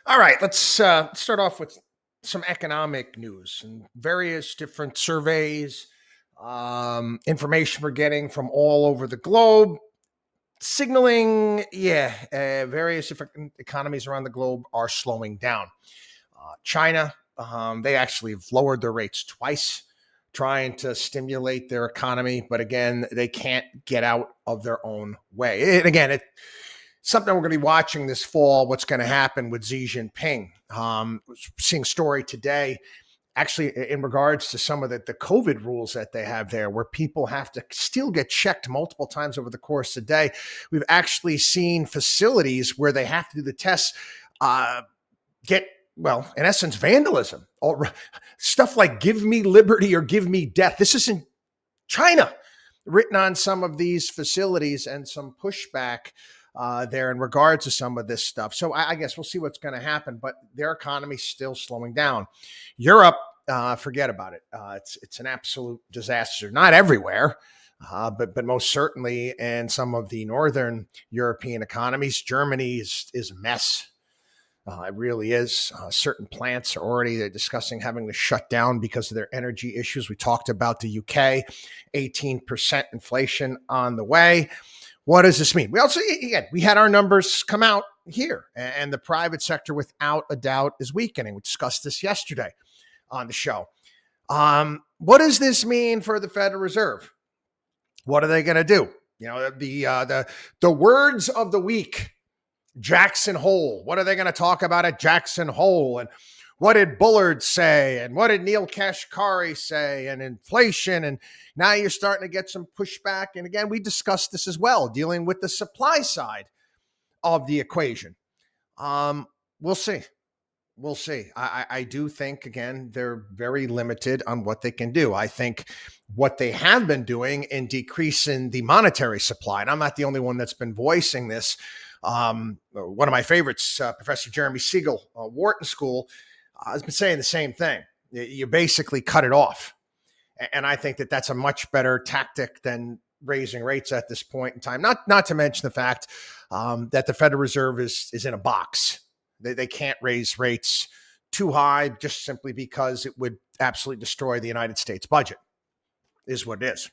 All right, let's start off with some economic news and various different surveys, information we're getting from all over the globe, signaling, various different economies around the globe are slowing down. China, they actually have lowered their rates twice, trying to stimulate their economy, but again, they can't get out of their own way. And again, it's something we're going to be watching this fall, what's going to happen with Xi Jinping. Seeing a story today, actually in regards to some of the COVID rules that they have there, where people have to still get checked multiple times over the course of the day. We've actually seen facilities where they have to do the tests, in essence, vandalism. Stuff like give me liberty or give me death. This isn't China written on some of these facilities, and some pushback there in regards to some of this stuff. So I guess we'll see what's going to happen, but their economy's still slowing down. Europe, forget about it. It's an absolute disaster. Not everywhere, but most certainly in some of the northern European economies. Germany is a mess. It really is. Certain plants are already discussing having to shut down because of their energy issues. We talked about the UK, 18% inflation on the way. What does this mean? We also, again, we had our numbers come out here, and the private sector, without a doubt, is weakening. We discussed this yesterday on the show. What does this mean for the Federal Reserve? What are they going to do? You know, the words of the week. Jackson Hole. What are they going to talk about at Jackson Hole? And what did Bullard say? And what did Neil Kashkari say? And inflation. And now you're starting to get some pushback. And again, we discussed this as well, dealing with the supply side of the equation. We'll see. We'll see. I do think, again, they're very limited on what they can do. I think what they have been doing in decreasing the monetary supply, and I'm not the only one that's been voicing this. One of my favorites, Professor Jeremy Siegel, Wharton School, has been saying the same thing. You basically cut it off. And I think that that's a much better tactic than raising rates at this point in time. Not to mention the fact that the Federal Reserve is in a box. They can't raise rates too high just simply because it would absolutely destroy the United States budget, is what it is.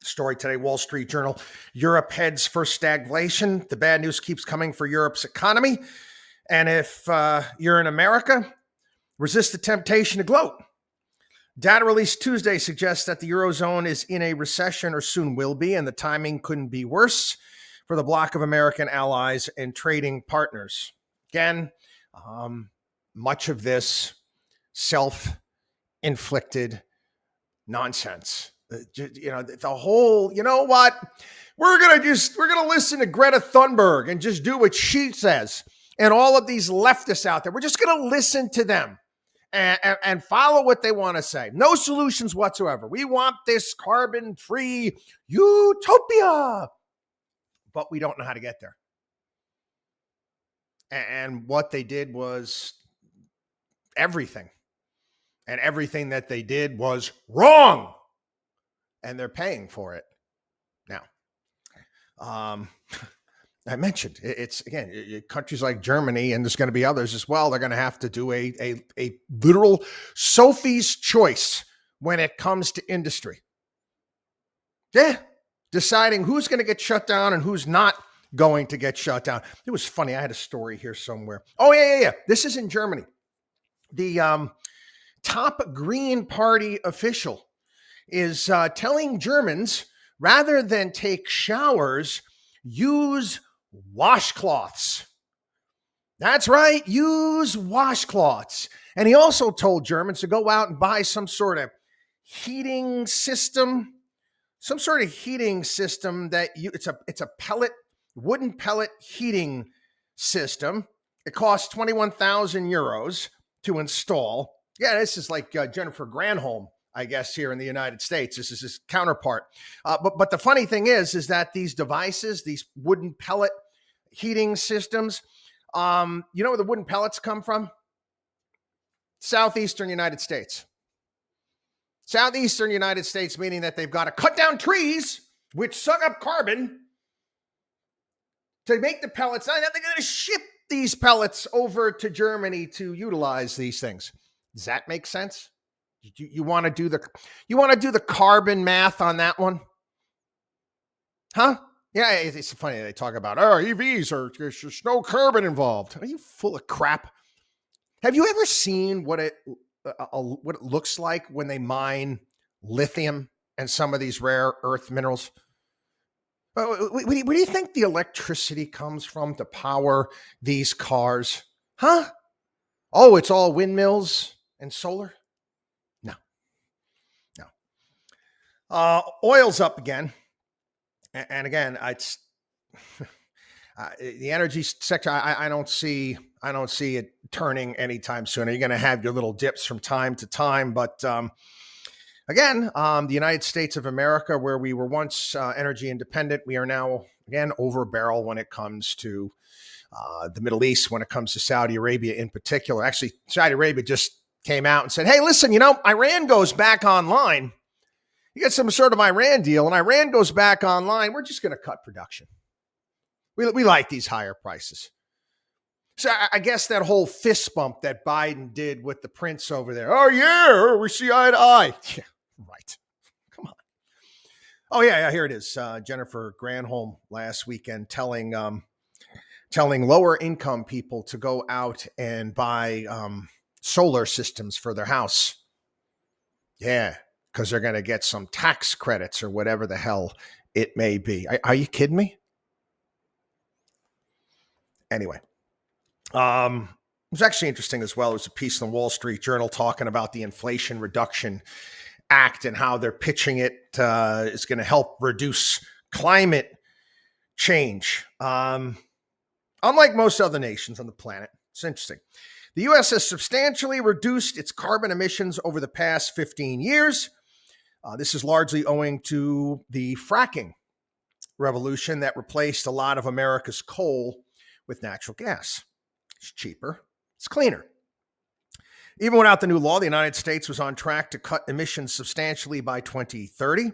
Story today, Wall Street Journal. Europe heads for stagflation. The bad news keeps coming for Europe's economy. And if you're in America, resist the temptation to gloat. Data released Tuesday suggests that the Eurozone is in a recession, or soon will be, and the timing couldn't be worse for the bloc of American allies and trading partners. Again, much of this self-inflicted nonsense. The whole, you know what? We're going to listen to Greta Thunberg and just do what she says. And all of these leftists out there, we're just going to listen to them and follow what they want to say. No solutions whatsoever. We want this carbon-free utopia, but we don't know how to get there. And what they did was everything. And everything that they did was wrong. And they're paying for it now. I mentioned it's, again, countries like Germany, and there's going to be others as well. They're going to have to do a literal Sophie's choice when it comes to industry. Yeah, deciding who's going to get shut down and who's not going to get shut down. It was funny. I had a story here somewhere. Oh, yeah. This is in Germany. The top Green Party official is telling Germans, rather than take showers, use washcloths. That's right, use washcloths. And he also told Germans to go out and buy some sort of heating system, that it's a wooden pellet heating system. It costs 21,000 euros to install. Yeah, this is like Jennifer Granholm, I guess, here in the United States. This is his counterpart. But the funny thing is that these devices, these wooden pellet heating systems, you know where the wooden pellets come from? Southeastern United States. Southeastern United States, meaning that they've got to cut down trees, which suck up carbon, to make the pellets. Now they're going to ship these pellets over to Germany to utilize these things. Does that make sense? You want to do the carbon math on that one? Huh? Yeah, it's funny. They talk about, EVs there's no carbon involved. Are you full of crap? Have you ever seen what it looks like when they mine lithium and some of these rare earth minerals? Where do you think the electricity comes from to power these cars? Huh? Oh, it's all windmills and solar? No. Oil's up again. And again, it's the energy sector. I don't see it turning anytime soon. You're going to have your little dips from time to time, but again, the United States of America, where we were once energy independent, we are now again over a barrel when it comes to the Middle East. When it comes to Saudi Arabia in particular, actually, Saudi Arabia just came out and said, "Hey, listen, Iran goes back online. You get some sort of Iran deal, and Iran goes back online. We're just going to cut production. We like these higher prices." So I guess that whole fist bump that Biden did with the prince over there. Oh, yeah, we see eye to eye. Yeah, right. Come on. Oh, yeah, here it is. Jennifer Granholm last weekend telling lower income people to go out and buy solar systems for their house. Yeah, because they're going to get some tax credits or whatever the hell it may be. Are you kidding me? Anyway, it was actually interesting as well. There was a piece in the Wall Street Journal talking about the Inflation Reduction Act and how they're pitching it is going to help reduce climate change. Unlike most other nations on the planet, it's interesting. The U.S. has substantially reduced its carbon emissions over the past 15 years. This is largely owing to the fracking revolution that replaced a lot of America's coal with natural gas. It's cheaper. It's cleaner. Even without the new law, the United States was on track to cut emissions substantially by 2030.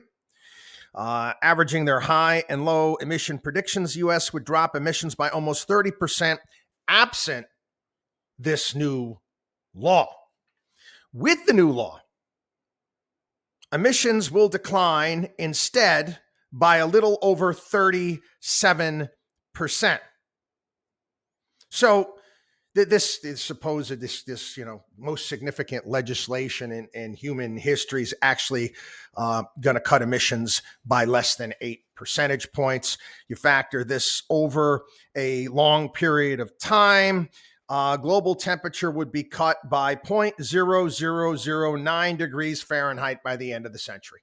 Averaging their high and low emission predictions, the U.S. would drop emissions by almost 30% absent this new law. With the new law, emissions will decline instead by a little over 37%. So this is supposed this most significant legislation in human history is actually going to cut emissions by less than 8 percentage points. You factor this over a long period of time, global temperature would be cut by 0.0009 degrees Fahrenheit by the end of the century.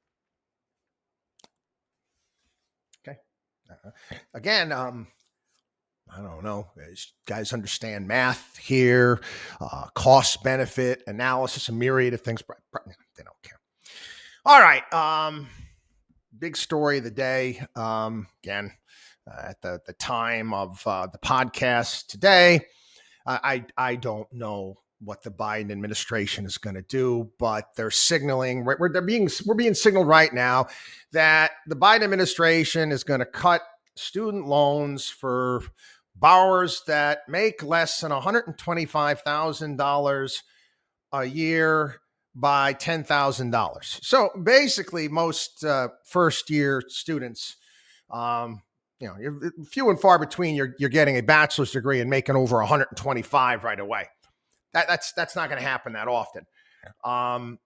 Okay. Again, I don't know. You guys understand math here, cost benefit analysis, a myriad of things. They don't care. All right. Big story of the day. Again, at the time of the podcast today, I don't know what the Biden administration is going to do, but they're signaling. We're being signaled right now that the Biden administration is going to cut student loans for borrowers that make less than $125,000 a year by $10,000. So basically, most first-year students, you're few and far between. You're getting a bachelor's degree and making over 125 right away. That's not going to happen that often. And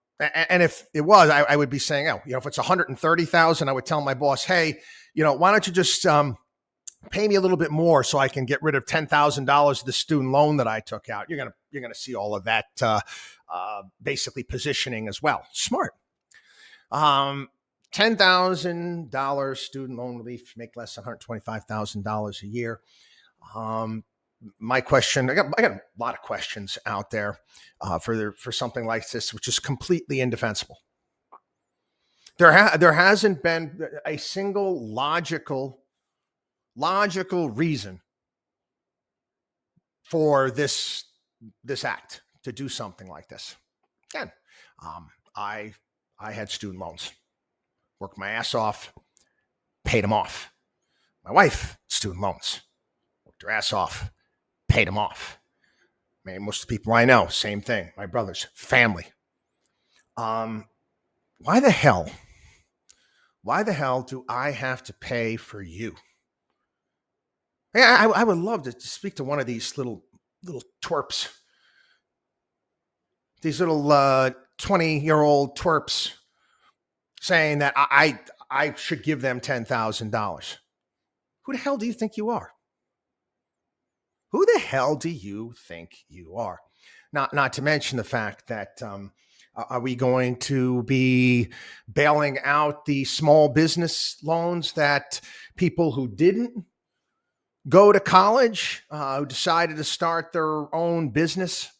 if it was, I would be saying, if it's 130,000, I would tell my boss, hey, why don't you just pay me a little bit more so I can get rid of $10,000 of the student loan that I took out. You're gonna see all of that basically positioning as well. Smart. $10,000 student loan relief, make less than $125,000 a year. My question, I got a lot of questions out there for something like this, which is completely indefensible. There hasn't been a single logical reason for this act to do something like this. Again, I had student loans, worked my ass off, paid them off. My wife, student loans, worked her ass off, paid them off. I mean, most of the people I know, same thing. My brothers, family. Why the hell do I have to pay for you? Yeah, I would love to speak to one of these little twerps. These little 20-year-old twerps saying that I should give them $10,000. Who the hell do you think you are? Who the hell do you think you are? Not to mention the fact that are we going to be bailing out the small business loans that people who didn't go to college, who decided to start their own business?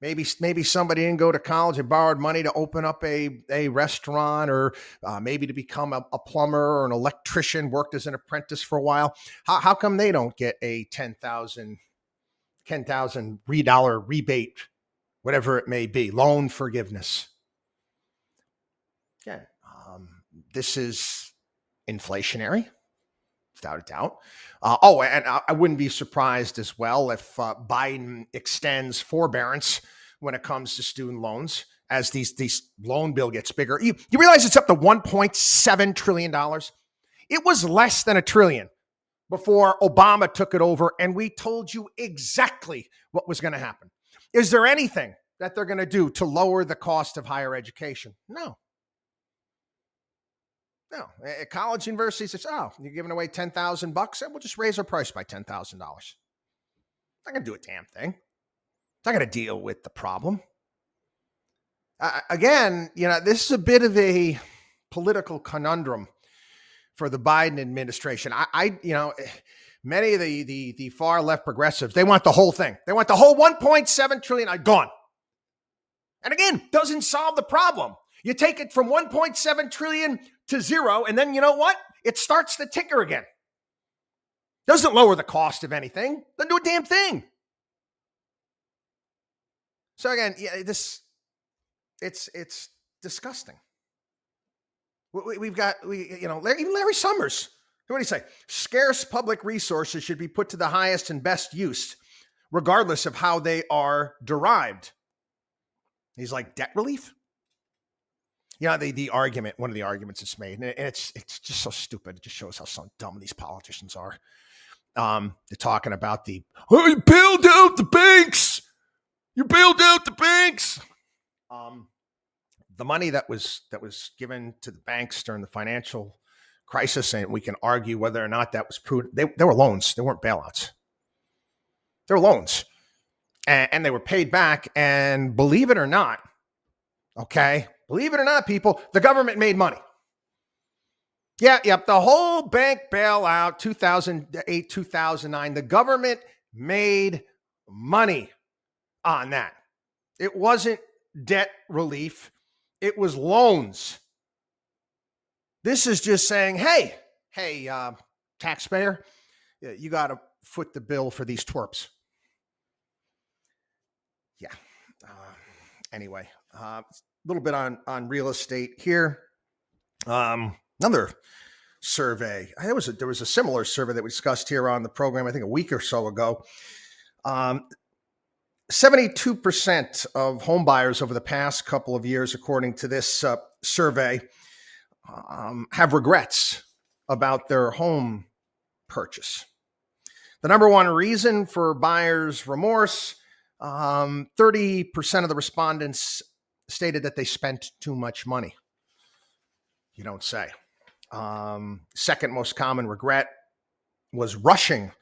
Maybe somebody didn't go to college and borrowed money to open up a restaurant, or maybe to become a plumber or an electrician, worked as an apprentice for a while. How come they don't get a $10,000 rebate, whatever it may be, loan forgiveness? Yeah, this is inflationary, without a doubt. And I wouldn't be surprised as well if Biden extends forbearance when it comes to student loans as these loan bill gets bigger. You realize it's up to $1.7 trillion? It was less than $1 trillion before Obama took it over, and we told you exactly what was going to happen. Is there anything that they're going to do to lower the cost of higher education? No. At college, university says, "Oh, you're giving away $10,000? We'll just raise our price by $10,000. Not going to do a damn thing. It's not going to deal with the problem." Again, this is a bit of a political conundrum for the Biden administration. Many of the far left progressives, they want the whole thing. They want the whole $1.7 trillion gone. And again, doesn't solve the problem. You take it from $1.7 trillion to zero, and then you know what? It starts the ticker again. Doesn't lower the cost of anything. Doesn't do a damn thing. So again, it's disgusting. We've got even Larry Summers. What do you say? Scarce public resources should be put to the highest and best use, regardless of how they are derived. He's like, debt relief? The argument, one of the arguments that's made, and it's just so stupid. It just shows how so dumb these politicians are. They're talking about you bailed out the banks. You bailed out the banks. The money that was given to the banks during the financial crisis, and we can argue whether or not that was prudent. They were loans. They weren't bailouts. They were loans, and they were paid back. And believe it or not, believe it or not, people, the government made money. The whole bank bailout, 2008, 2009, the government made money on that. It wasn't debt relief. It was loans. This is just saying, hey, taxpayer, you got to foot the bill for these twerps. Yeah. Anyway, a little bit on real estate here. Another survey. There was a similar survey that we discussed here on the program, I think a week or so ago. 72% of home buyers over the past couple of years, according to this survey, have regrets about their home purchase. The number one reason for buyer's remorse, 30% of the respondents stated that they spent too much money. You don't say. Second most common regret was rushing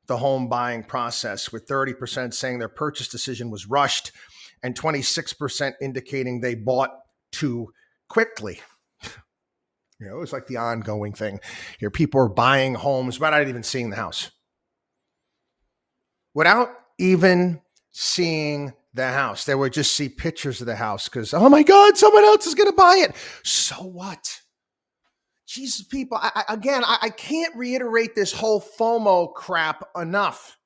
the home buying process, with 30% saying their purchase decision was rushed and 26% indicating they bought too quickly. It's like the ongoing thing here. People are buying homes without even seeing the house. Without even seeing the house. They would just see pictures of the house because, oh my God, someone else is going to buy it. So what? Jesus, people, I can't reiterate this whole FOMO crap enough.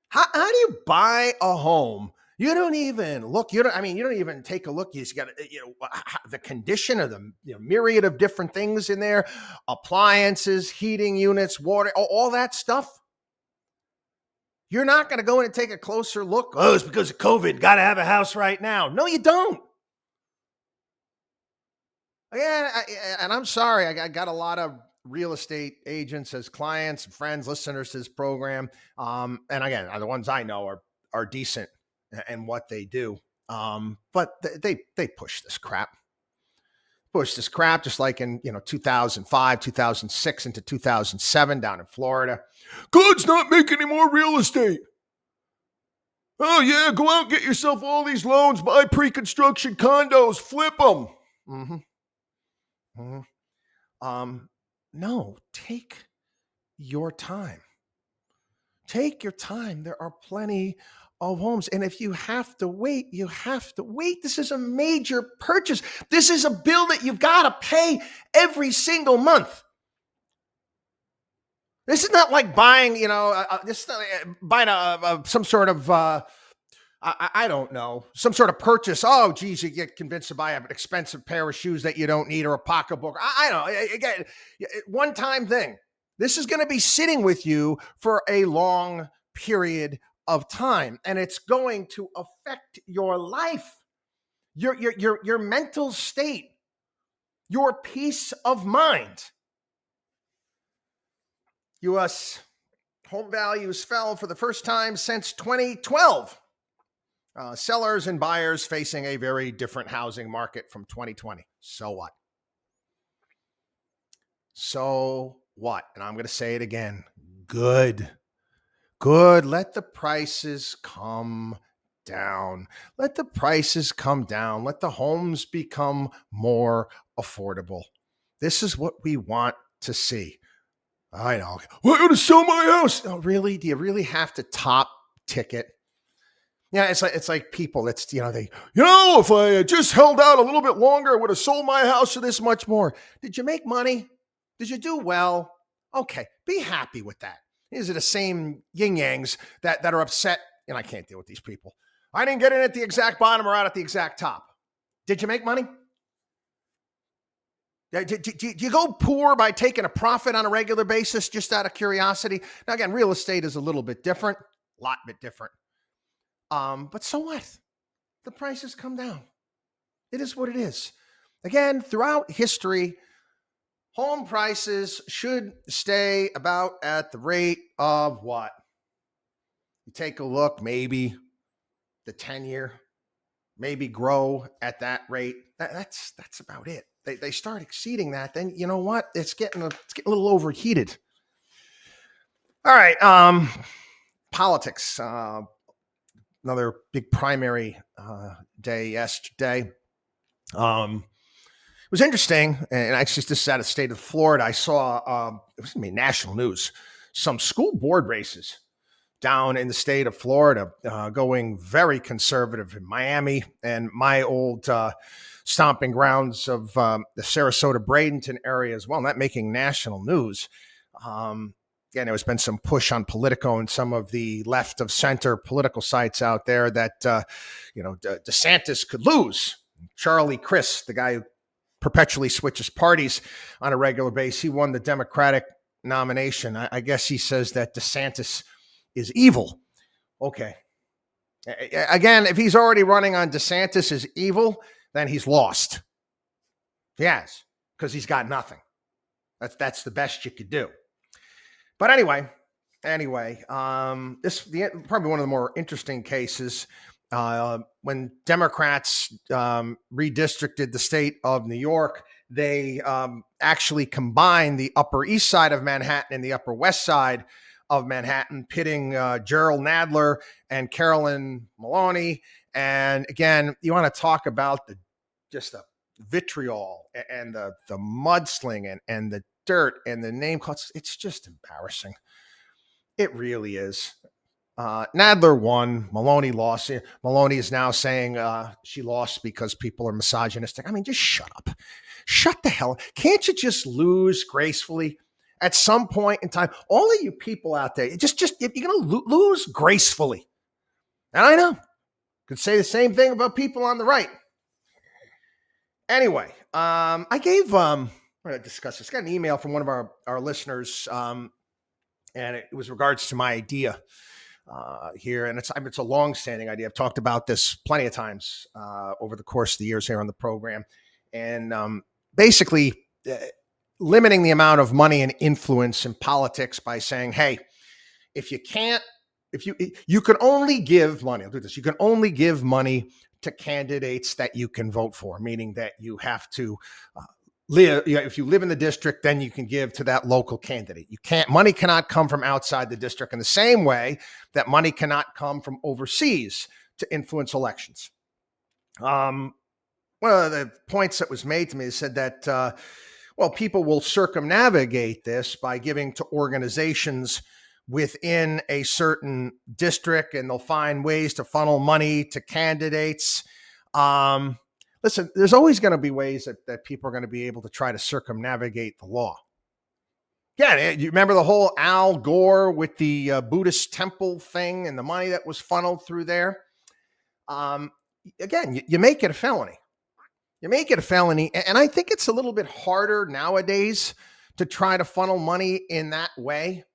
How do you buy a home? You don't even look. You don't even take a look. You just got the condition of the myriad of different things in there, appliances, heating units, water, all that stuff. You're not going to go in and take a closer look. Oh, it's because of COVID. Got to have a house right now. No, you don't. Yeah, and I'm sorry. I got a lot of real estate agents as clients, friends, listeners to this program. And again, the ones I know are decent in what they do. But they push this crap. Just like in 2005, 2006 into 2007 down in Florida. God's not making any more real estate. Oh yeah, go out and get yourself all these loans, buy pre-construction condos, flip them. Mm-hmm. Mm-hmm. No, take your time. Take your time. There are plenty of homes. And if you have to wait, you have to wait. This is a major purchase. This is a bill that you've got to pay every single month. This is not like buying, some sort of, I don't know, some sort of purchase. Oh, geez, you get convinced to buy an expensive pair of shoes that you don't need or a pocketbook. I don't know. Again, one-time thing. This is going to be sitting with you for a long period of time, and it's going to affect your life, your mental state, your peace of mind. U.S. home values fell for the first time since 2012. Sellers and buyers facing a very different housing market from 2020. So what? So what? And I'm going to say it again. Good. Let the prices come down. Let the prices come down. Let the homes become more affordable. This is what we want to see. I know. Well, I'm going to sell my house. Oh, really? Do you really have to top ticket? Yeah, it's like people. It's if I had just held out a little bit longer, I would have sold my house for this much more. Did you make money? Did you do well? Okay, be happy with that. These are the same yin yangs that are upset, and I can't deal with these people. I didn't get in at the exact bottom or out at the exact top. Did you make money? Do you go poor by taking a profit on a regular basis just out of curiosity? Now, again, real estate is a little bit different, a lot bit different. But so what? The prices come down. It is what it is. Again, throughout history, home prices should stay about at the rate of what? You take a look, maybe the 10-year, maybe grow at that rate. That's about it. They start exceeding that, then you know what? It's getting a little overheated. All right, politics. Another big primary day yesterday. It was interesting, and actually this is out of the state of Florida. I saw it was going to be national news. Some school board races down in the state of Florida going very conservative in Miami and my old stomping grounds of the Sarasota, Bradenton area as well, not making national news. Again, there's been some push on Politico and some of the left of center political sites out there that, DeSantis could lose. Charlie Crist, the guy who perpetually switches parties on a regular basis, he won the Democratic nomination. I guess he says that DeSantis is evil. Okay. Again, if he's already running on DeSantis is evil, then he's lost. He has, because he's got nothing. That's the best you could do. But anyway, this probably one of the more interesting cases when Democrats redistricted the state of New York. They actually combined the Upper East Side of Manhattan and the Upper West Side of Manhattan, pitting Gerald Nadler and Carolyn Maloney. And again, you want to talk about the vitriol and the mudslinging and the dirt and the name calls. It's just embarrassing. It really is. Nadler won. Maloney lost. Maloney is now saying she lost because people are misogynistic. I mean, just shut up. Shut the hell. Can't you just lose gracefully at some point in time? All of you people out there, just if you're going to lose gracefully. And I know. Could say the same thing about people on the right. Anyway, I gave... we're going to discuss this. Got an email from one of our listeners, and it was regards to my idea here. And it's a long-standing idea. I've talked about this plenty of times over the course of the years here on the program. And basically limiting the amount of money and influence in politics by saying, hey, if you can only give money, I'll do this, you can only give money to candidates that you can vote for, meaning that you have to if you live in the district, then you can give to that local candidate. Money cannot come from outside the district in the same way that money cannot come from overseas to influence elections. One of the points that was made to me said that, people will circumnavigate this by giving to organizations within a certain district, and they'll find ways to funnel money to candidates. Listen, there's always going to be ways that people are going to be able to try to circumnavigate the law. Yeah, you remember the whole Al Gore with the Buddhist temple thing and the money that was funneled through there? Again, you make it a felony. You make it a felony. And I think it's a little bit harder nowadays to try to funnel money in that way,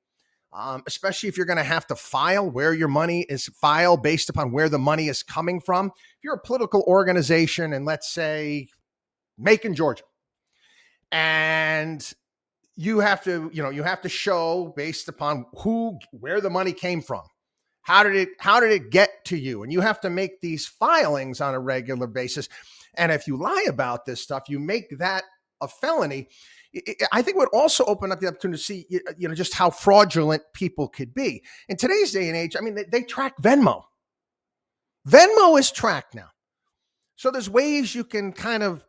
especially if you're going to have to file where your money is filed based upon where the money is coming from. If you're a political organization and let's say Macon, Georgia, and you have to show based upon where the money came from. How did it get to you? And you have to make these filings on a regular basis. And if you lie about this stuff, you make that a felony. I think it would also open up the opportunity to see, just how fraudulent people could be. In today's day and age, I mean, they track Venmo. Venmo is tracked now. So there's ways you can kind of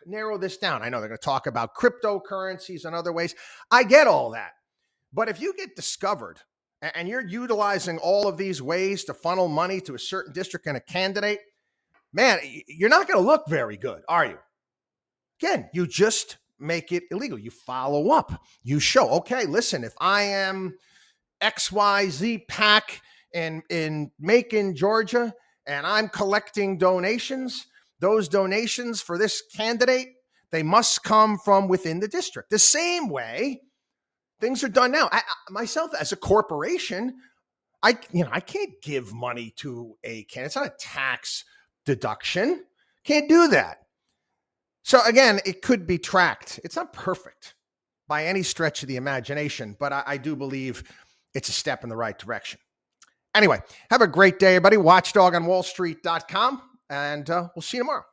narrow this down. I know they're going to talk about cryptocurrencies and other ways. I get all that. But if you get discovered and you're utilizing all of these ways to funnel money to a certain district and a candidate, man, you're not going to look very good, are you? Again, you just make it illegal. You follow up. You show, okay, listen, if I am XYZ PAC in Macon, Georgia, and I'm collecting donations, those donations for this candidate, they must come from within the district. The same way things are done now. Myself, as a corporation, I can't give money to a candidate. It's not a tax deduction. Can't do that. So again, it could be tracked. It's not perfect by any stretch of the imagination, but I do believe it's a step in the right direction. Anyway, have a great day, everybody. WatchDogOnWallStreet.com, and we'll see you tomorrow.